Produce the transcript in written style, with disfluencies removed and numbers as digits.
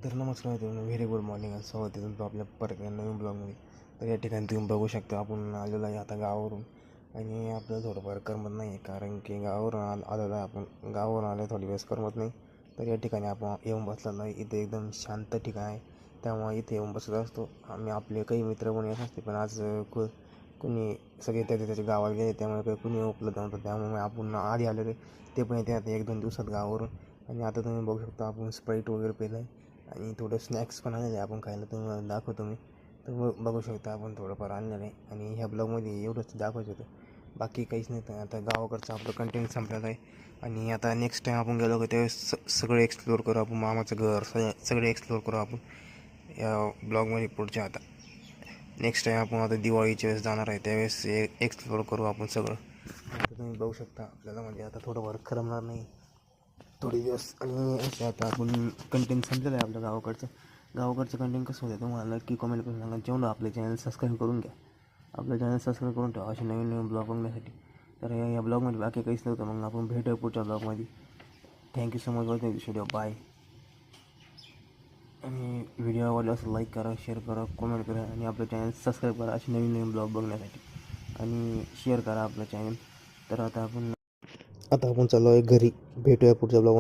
तर नमस्कार मित्रांनो, व्हेरी गुड मॉर्निंग आणि स्वागत आहे तुमचं आपल्या परत या नवीन ब्लॉगमध्ये. तर या ठिकाणी तुम्ही बघू शकता आपण आलेलो आहे आता गावावरून. आणि आपल्याला थोडंफार करमत नाही आहे, कारण की गावावरून आलेलो आहे आपण. गावावरून आलं थोडी वेळेस करमत नाही. तर या ठिकाणी आपण येऊन बसलेलो आहे. इथे एकदम शांत ठिकाण आहे, त्यामुळे इथे येऊन बसत असतो आम्ही. आपले काही मित्र कोणी येत असते, पण आज कुणी सगळे त्याच्या गावाला गेले, त्यामुळे काही कुणी उपलब्ध नव्हतं. त्यामुळे आपण आधी आलेले ते पण येते आता 1-2 दिवसात गावावरून. आणि आता तुम्ही बघू शकता आपण स्प्राईट वगैरे पिलं आहे आणि थोडं स्नॅक्स पण आणलेलं आहे आपण खायला. तुम्हाला दाखवतो मी. तर बघू शकता आपण थोडंफार आणलेलं आहे आणि ह्या ब्लॉगमध्ये एवढंच दाखवायचं होतं, बाकी काहीच नाही. तर आता गावाकडचं आपलं कंटेंट संपलेलं आहे आणि आता नेक्स्ट टाईम आपण गेलो की त्यावेळेस सगळे एक्सप्लोअर करू आपण. मामाचं घर सगळे एक्सप्लोअर करू आपण या ब्लॉगमध्ये पुढच्या. आता नेक्स्ट टाईम आपण आता दिवाळीच्या वेळेस जाणार आहे, त्यावेळेस एक्सप्लोअर करू आपण सगळं. आता तुम्ही बघू शकता आपल्याला म्हणजे आता थोडंफार करमणार नाही थोडे दिवस. आणि असे आता आपण कंटेंट संपलेलं आहे आपल्या गावाकडचं कंटेंट कसं होतं तुम्हाला नक्की कमेंट करून सांगा. जेवढं आपले चॅनल सबस्क्राईब करून घ्या, आपलं चॅनल सबस्क्राईब करून ठेवा असे नवीन नवीन ब्लॉग बघण्यासाठी. तर या ब्लॉगमध्ये बाकी काहीच नव्हतं. मग आपण भेटूया पुढच्या ब्लॉगमध्ये. थँक्यू सो मच वॉचिंग दिस व्हिडिओ. बाय. आणि व्हिडिओ आवडला असं लाईक करा, शेअर करा, कमेंट करा आणि आपलं चॅनल सबस्क्राईब करा असे नवीन नवीन ब्लॉग बघण्यासाठी. आणि शेअर करा आपलं चॅनल. तर आता आपण चाललो आहे घरी. भेटूया पुढच्या ब्लॉगमध्ये.